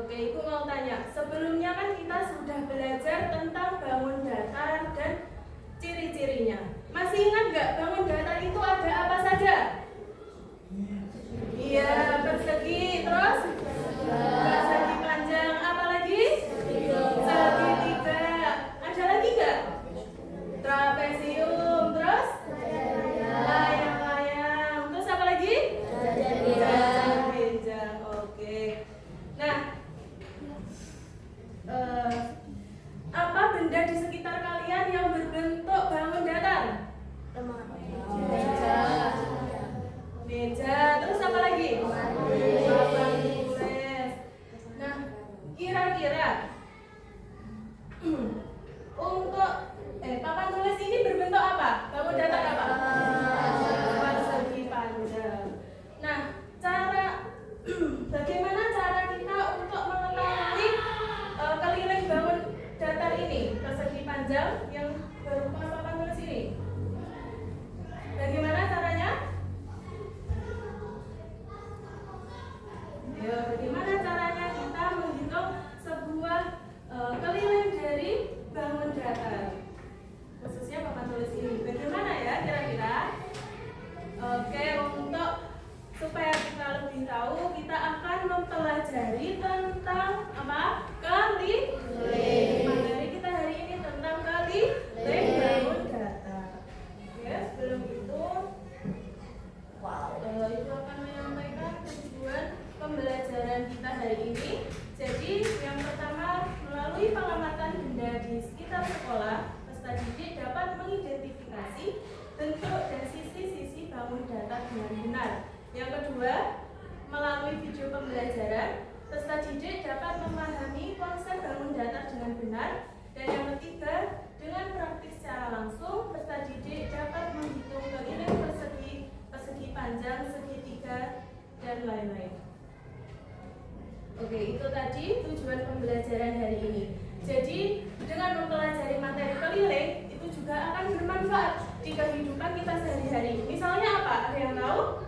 Oke, Ibu mau tanya. Sebelumnya kan kita sudah belajar tentang bangun datar dan ciri-cirinya. Masih ingat nggak bangun datar itu ada apa saja? Iya, persegi, terus persegi panjang, apa lagi? Segitiga. Ada lagi nggak? Trapesium, terus layang-layang, terus apa lagi? Jajak-jajak. Oke. Nah, apa benda di sekitar kalian yang berbentuk bangun datar? Meja, terus apa lagi? Papan tulis. Nah, kira-kira untuk papan tulis ini berbentuk apa? Bangun datar apa? Persegi panjang. Nah, bagaimana cara kita untuk mengetahui keliling bangun datar ini persegi panjang yang berupa papan tulis ini? Bagaimana caranya? Ya, bagaimana caranya kita menghitung sebuah keliling dari bangun datar, khususnya papan tulis ini? Bagaimana ya kira-kira? Oke, untuk supaya kita lebih tahu, kita akan mempelajari tentang apa? Keliling. Materi kita hari ini tentang keliling bangun datar. Oke, sebelum itu Ibu akan menyampaikan tujuan pembelajaran kita hari ini. Jadi yang pertama, melalui pengamatan benda di sekitar sekolah, peserta didik dapat mengidentifikasi bentuk dan sisi-sisi bangun datar dengan benar. Yang kedua, melalui video pembelajaran, peserta didik dapat memahami konsep bangun datar dengan benar. Dan yang ketiga, dengan praktik secara langsung, peserta didik dapat menghitung keliling persegi panjang, segitiga, dan lain-lain. Oke, itu tadi tujuan pembelajaran hari ini. Jadi, dengan mempelajari materi keliling, itu juga akan bermanfaat di kehidupan kita sehari-hari. Misalnya apa? Ada yang tahu?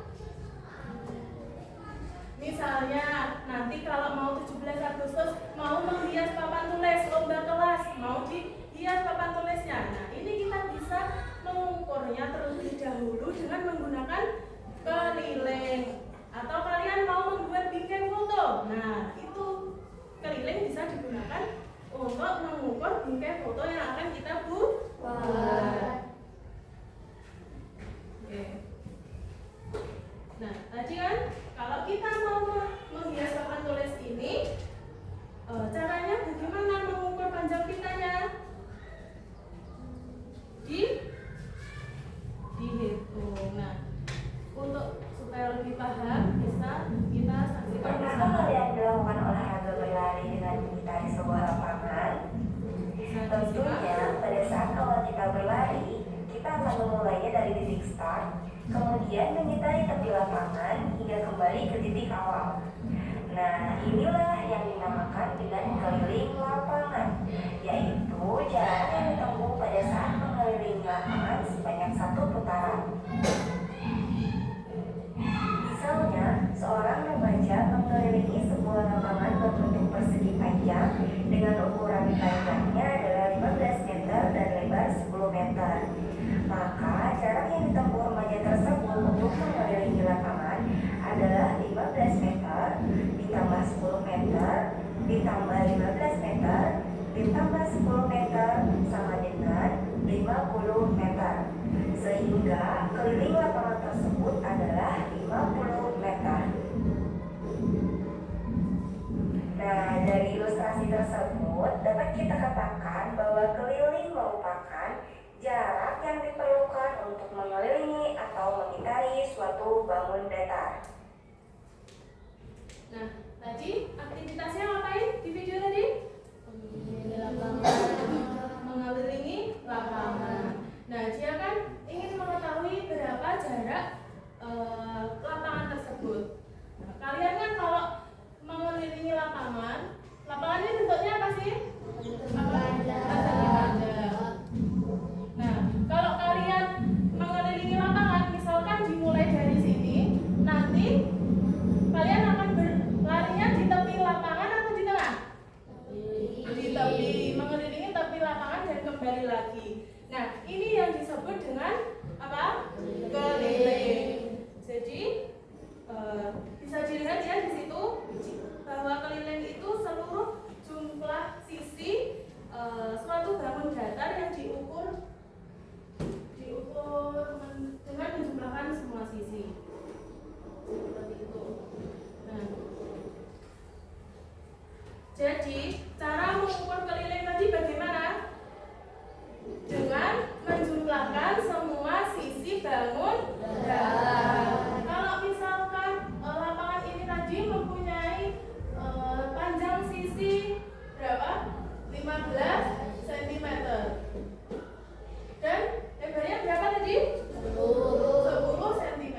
Misalnya, nanti kalau mau 17 Agustus, mau menghias papan tulis, lomba kelas, mau dihias papan tulisnya. Nah, ini kita bisa mengukurnya terlebih dahulu dengan menggunakan keliling. Atau kalian mau membuat bingkai foto. Nah, itu keliling bisa digunakan untuk mengukur bingkai foto yang akan kita buat. Oke. Nah, tadi kan kalau kita mau menghias papan tulis ini, caranya bagaimana mengukur panjang pintanya? Dihitung. Nah, untuk supaya lebih paham, bisa kita saksikan bersama. Yang dilakukan olahraga berlari dengan mengitari sebuah lapangan. Tentunya pada saat awal kita berlari, kita akan memulainya dari titik start, kemudian mengitari tepi lapangan hingga kembali ke titik awal. Nah, inilah yang dinamakan dengan keliling lapangan, yaitu jarak yang ditempuh pada saat mengelilingi lapangan sebanyak 1 putaran. Misalnya, seorang remaja mengelilingi sebuah lapangan berbentuk persegi panjang dengan ukuran panjangnya adalah 15 meter dan lebar 10 meter. Maka jarak yang ditempuh remaja tersebut untuk mengelilingi lapangan adalah 15 meter ditambah 10 meter ditambah 15 meter ditambah 10 meter sama dengan 50 meter. Sehingga keliling lapangan tersebut adalah 50 meter. Nah, dari ilustrasi tersebut dapat kita katakan bahwa keliling merupakan jarak yang diperlukan untuk mengelilingi atau mengitari suatu bangun datar. Nah, tadi aktivitasnya ngapain di video tadi? Mengelilingi lapangan. Nah, dia kan ingin mengetahui berapa jarak lapangan tersebut. Nah, kalian kan kalau mengelilingi lapangan ini bentuknya apa sih? Persegi panjang. Nah, ini yang disebut dengan apa? Keliling. Jadi bisa dilihat ya di situ bahwa keliling itu seluruh jumlah sisi suatu bangun datar yang diukur dengan menjumlahkan semua sisi. Seperti itu. Nah, jadi cara mengukur keliling tadi bagaimana? Dengan menjumlahkan semua sisi bangun datar. Kalau misalkan lapangan ini tadi mempunyai panjang sisi berapa? 15 cm. Dan lebarnya berapa tadi? 10 cm.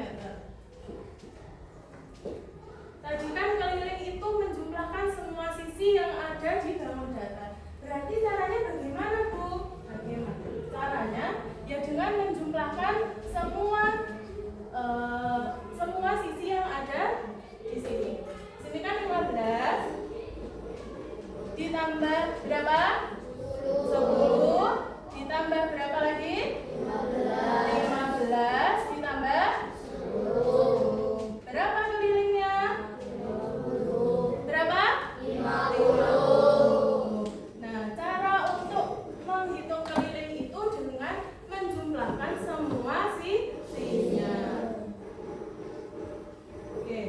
Tadi kan keliling itu menjumlahkan semua sisi yang ada di bangun datar. Berarti caranya bagaimana, Bu? Bagaimana? Caranya ya dengan menjumlahkan semua sisi yang ada di sini. Sini kan 15 ditambah berapa? 10 ditambah berapa lagi? 15 ditambah 10. Berapa kelilingnya? Berapa? 50. Nah, cara untuk menghitung keliling itu dengan menjumlahkan semua sisinya. Oke.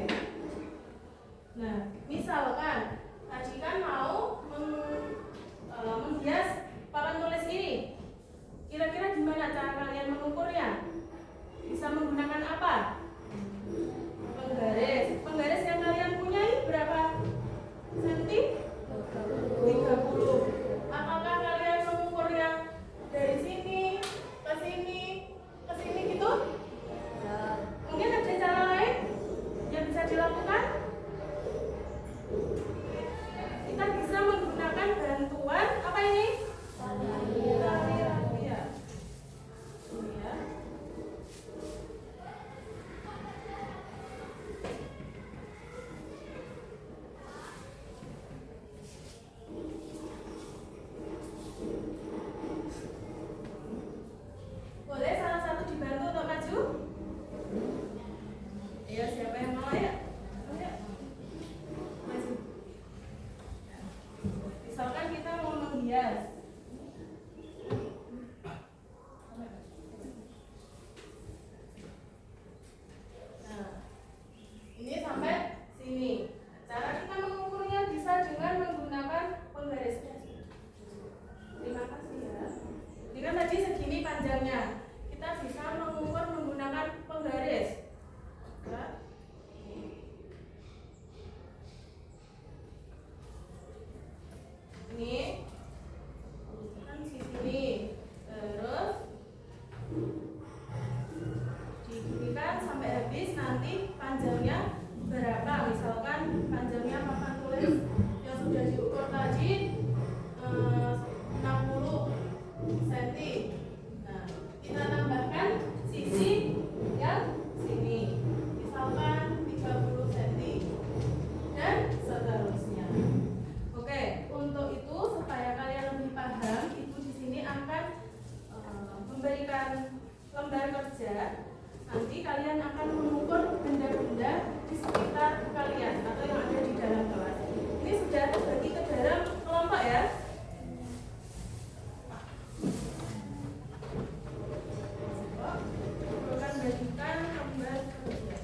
Nah, misalkan tadi kan mau menghias papan tulis ini. Kira-kira gimana cara kalian mengukurnya? Bisa menggunakan apa? Penggaris. Penggaris yang kalian punyai berapa senti? 30. Apakah kalian mengukurnya dari sini ke sini ke sini gitu? Mungkin ada cara lain yang bisa dilakukan? Kita bisa menggunakan bantuan apa ini? Tali rafia. Ini ya. Boleh salah satu dibantu untuk maju? Ayo, siapa yang mau ya? Ayo. Maju. Misalkan kita mau menghias. Nah, ini sampai sini. Cara kita mengukurnya bisa dengan menggunakan penggaris. Terima kasih ya. Ini kan tadi segini panjangnya. Kita bisa mengukur menggunakan penggaris. Ya. Ini kan sini. Terus diberikan sampai habis, nanti panjangnya berapa? Misalkan panjangnya papan tulis yang sudah diukur tadi 60 cm. Nah, kita tambahkan sisi yang sini, misalkan 30 cm dan seterusnya. Oke, untuk itu supaya kalian lebih paham, Ibu di sini akan memberikan lembar kerja. Nanti kalian akan mengukur benda-benda di sekitar kalian atau yang ada di dalam kelas. Ini sudah terbagi ke dalam kelompok ya. Akan bagikan lembar kerja.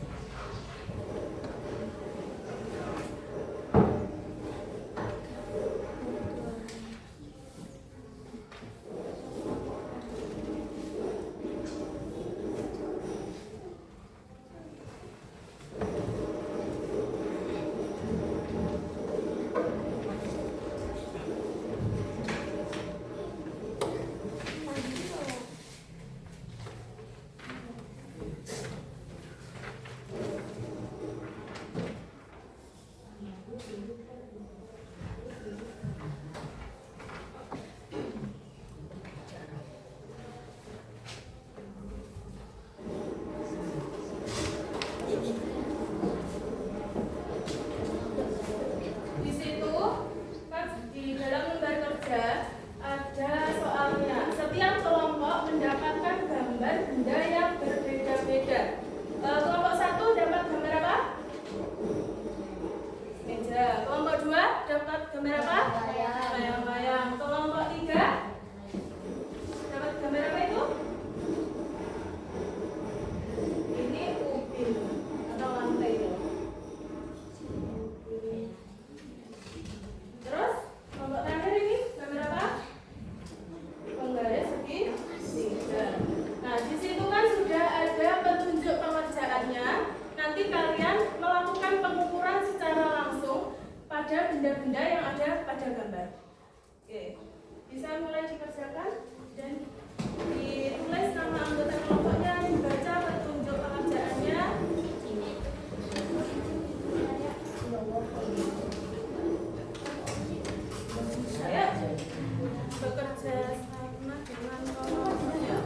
pada benda-benda yang ada pada gambar. Oke, bisa mulai dikerjakan dan ditulis nama anggota kelompoknya, dibaca petunjuk pengerjaannya. Ayo, bekerja sama dengan kelompoknya.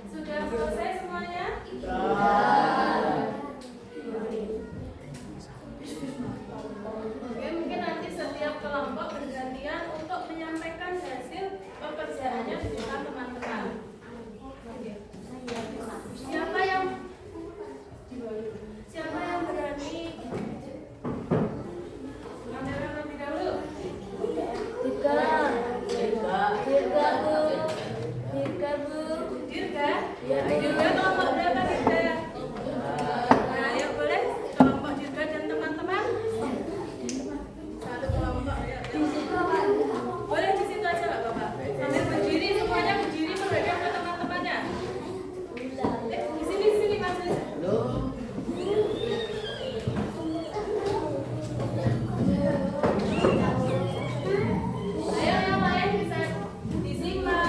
Sudah selesai semuanya? Oke, mungkin nanti setiap kelompok bergantian untuk menyampaikan hasil pekerjaannya di depan teman-teman. Siapa yang berani mengambil lebih dahulu? Dirga? Dirga kelompok berapa Dirga? Nah, ya boleh kelompok Dirga dan teman-teman. Satu kelompok ya. Boleh di situ aja Pak Bapak. Sambil berdiri semuanya berdiri menghadap ke teman-temannya. Di sini Mas. Ayo yang lain bisa disimak.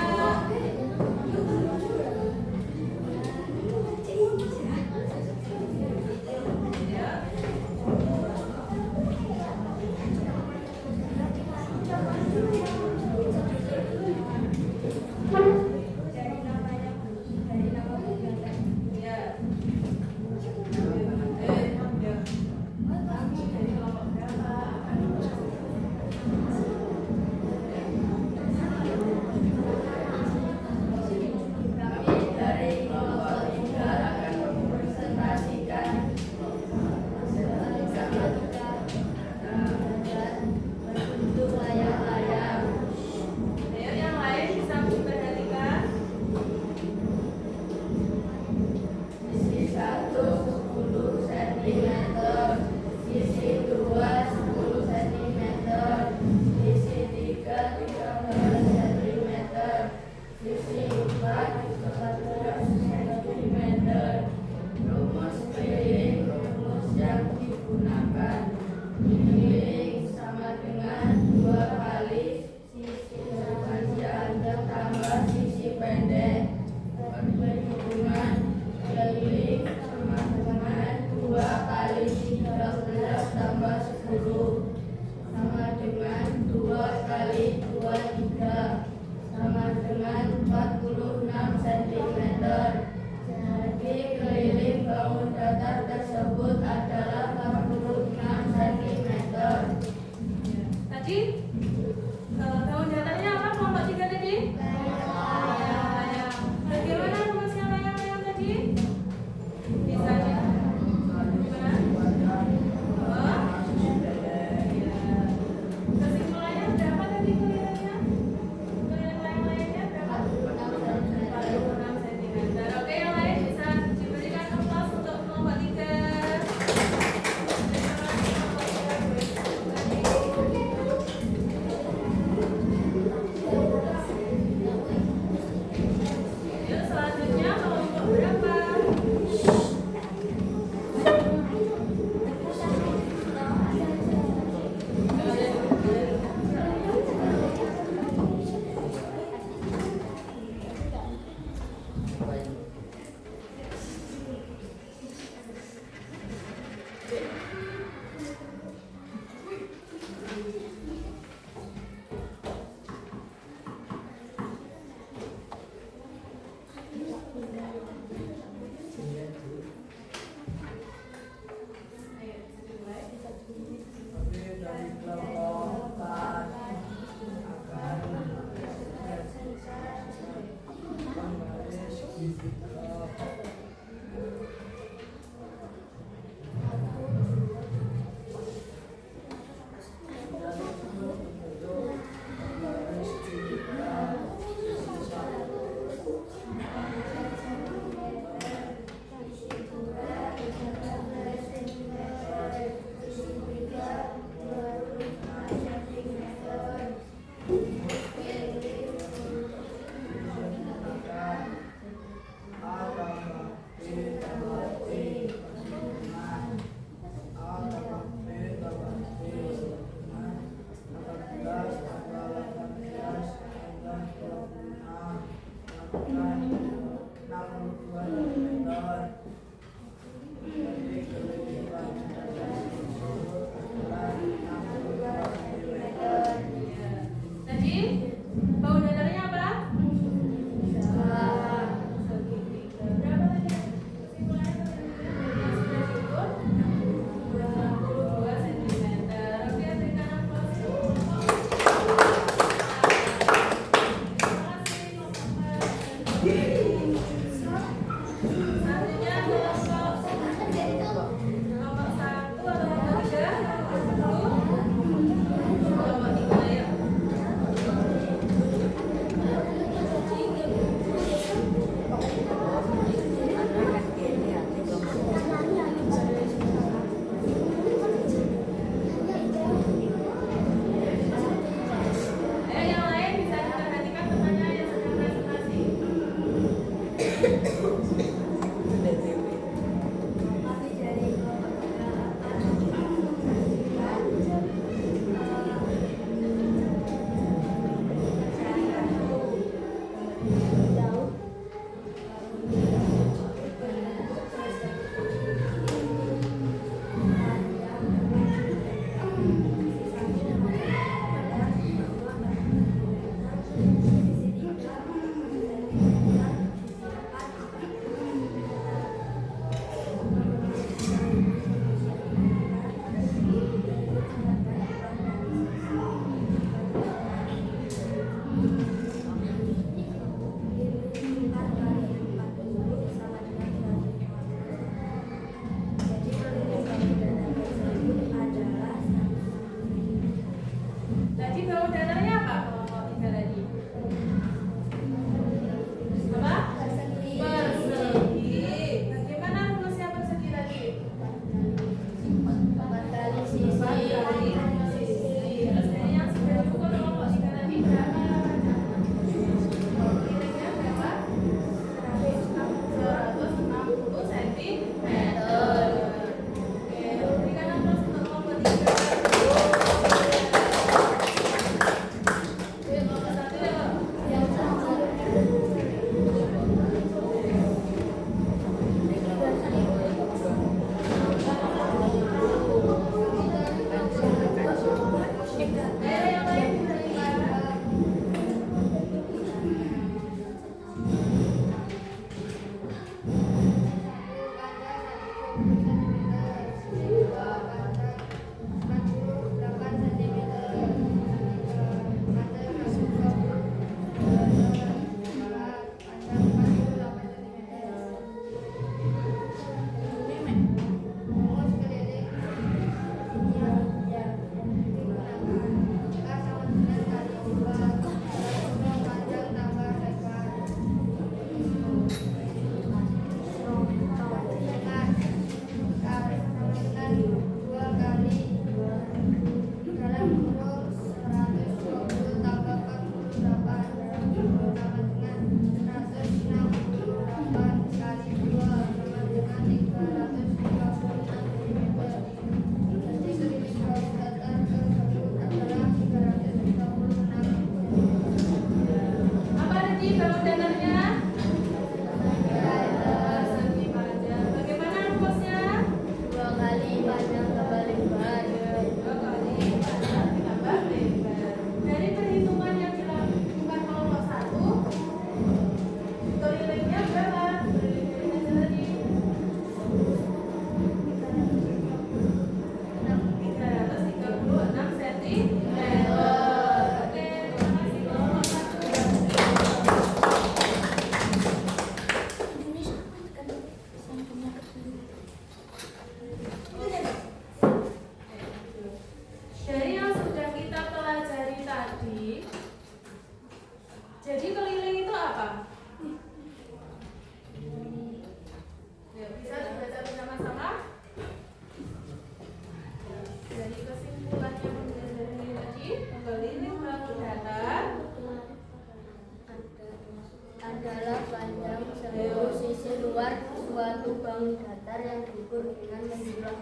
membuat suatu bangun datar yang diukur dengan menjumlah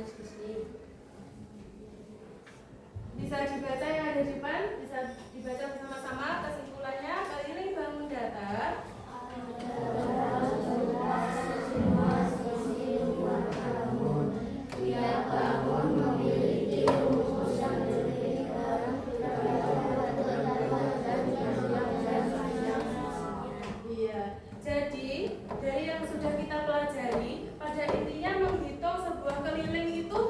sisi. Bisa dibaca yang ada di depan, bisa dibaca bersama-sama kesimpulannya. Keliling bangun datar Tiap bangun memiliki rumus yang terdiri dalam Iya, jadi dari yang sudah kita pelajari, pada intinya menghitung sebuah keliling itu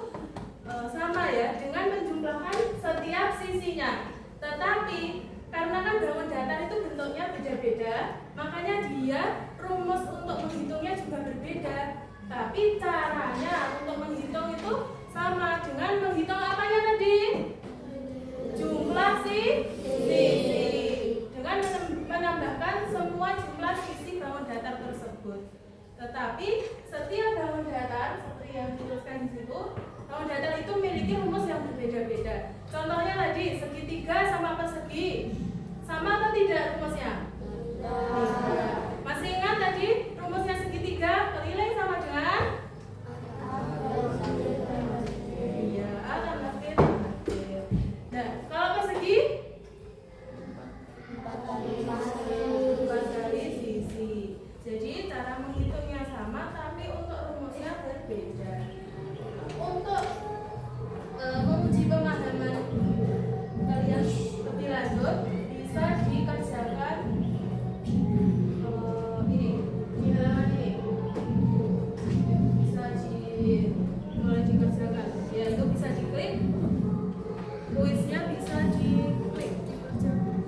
sama ya, dengan menjumlahkan setiap sisinya. Tetapi karena kan bangun datar itu bentuknya beda-beda, makanya dia rumus untuk menghitungnya juga berbeda. Tapi caranya untuk menghitung itu sama dengan menghitung apanya tadi? Jumlah sisi. Dengan menambahkan semua jumlah sisi bangun datar tersebut. Tetapi setiap bangun datar seperti yang dituliskan di situ, bangun datar itu memiliki rumus yang berbeda-beda. Contohnya tadi segitiga sama persegi, sama atau tidak rumusnya? Tidak. Masih ingat tadi rumusnya segitiga keliling sama dengan? Iya, A tambah B tambah B. Nah, kalau persegi? 4 kali sisi. Jadi cara menghitungnya sama, tapi untuk rumusnya berbeda. Untuk menguji pemahaman kalian lebih lanjut, bisa dikerjakan di halaman ini. Bisa mulai dikerjakan. Ya, itu bisa diklik. Kuisnya bisa diklik, dikerjakan.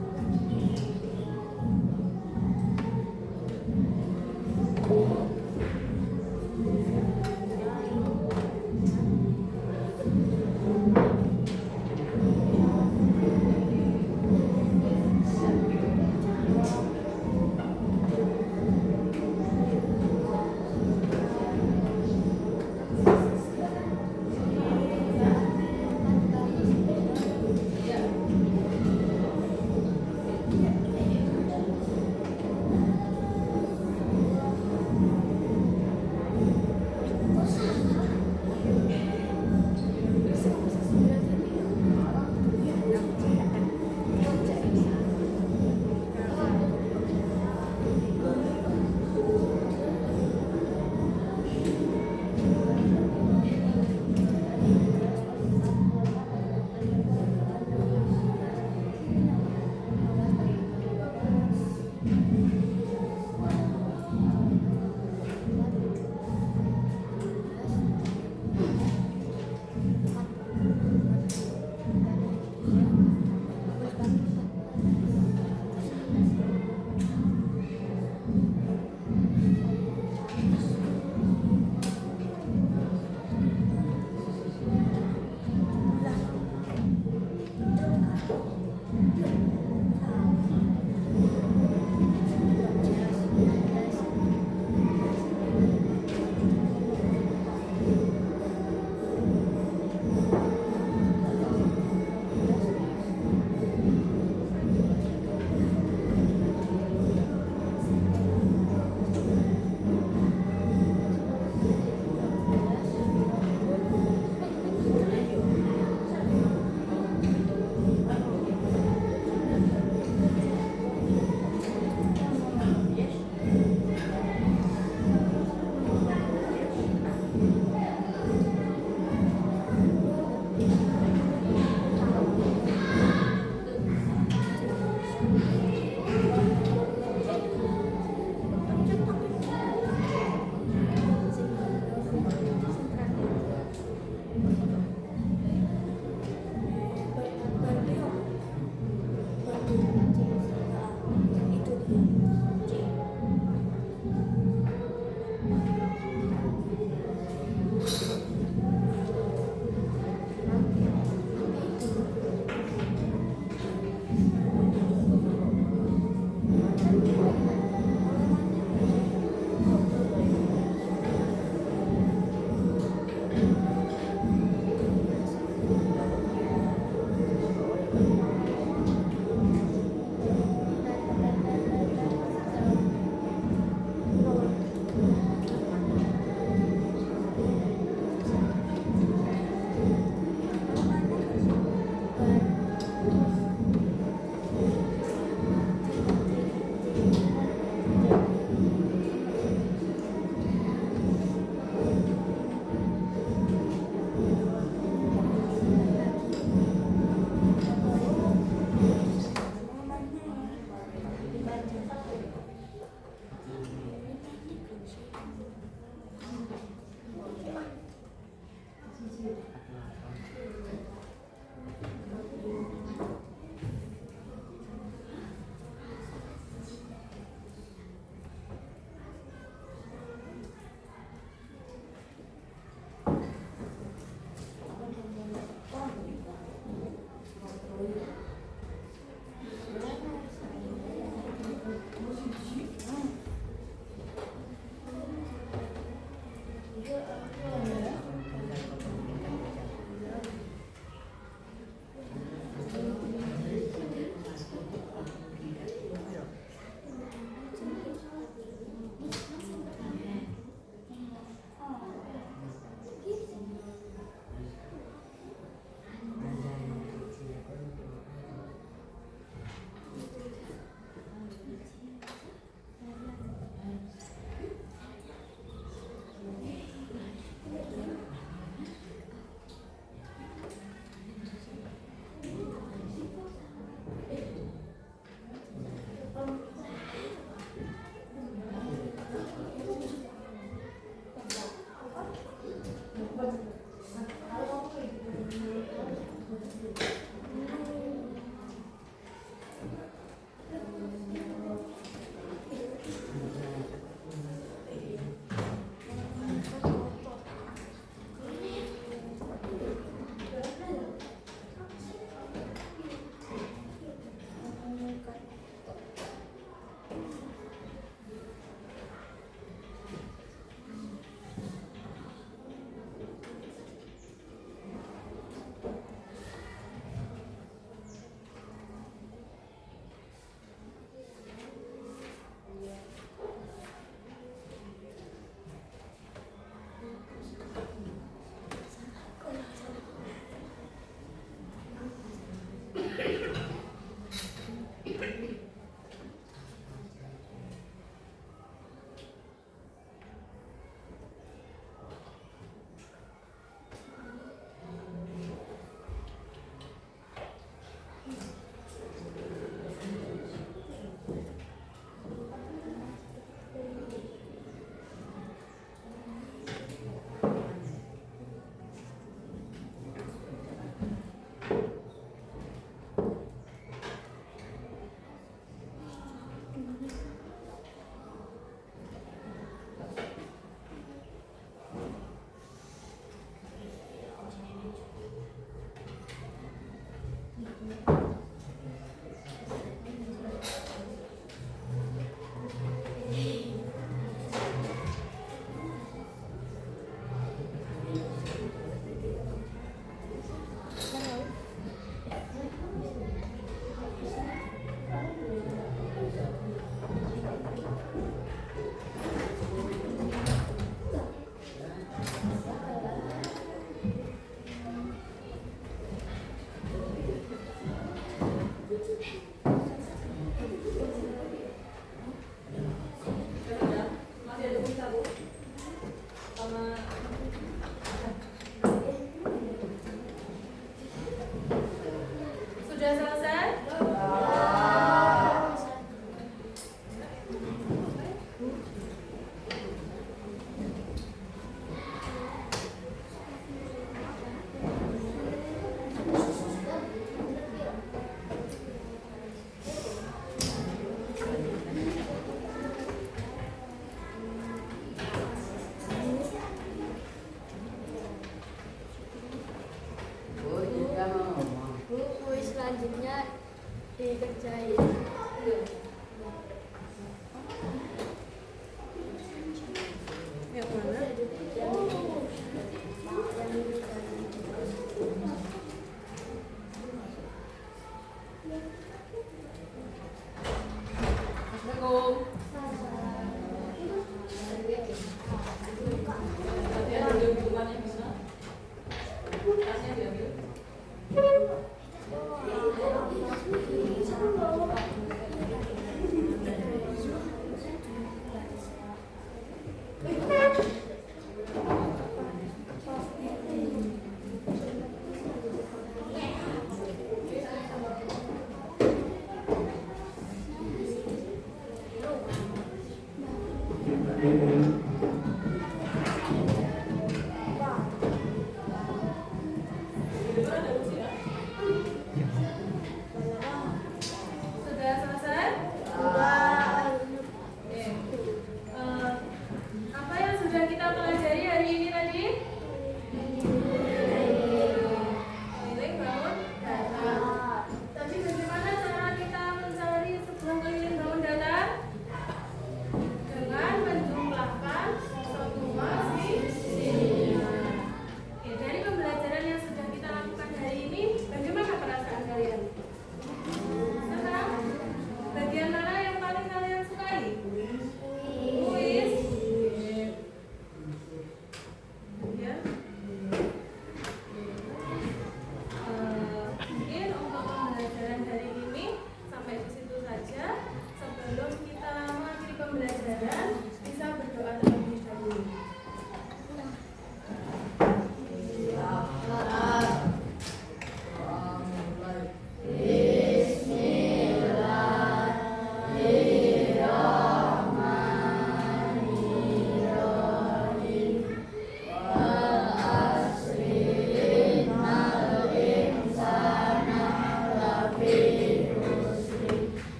berjahit.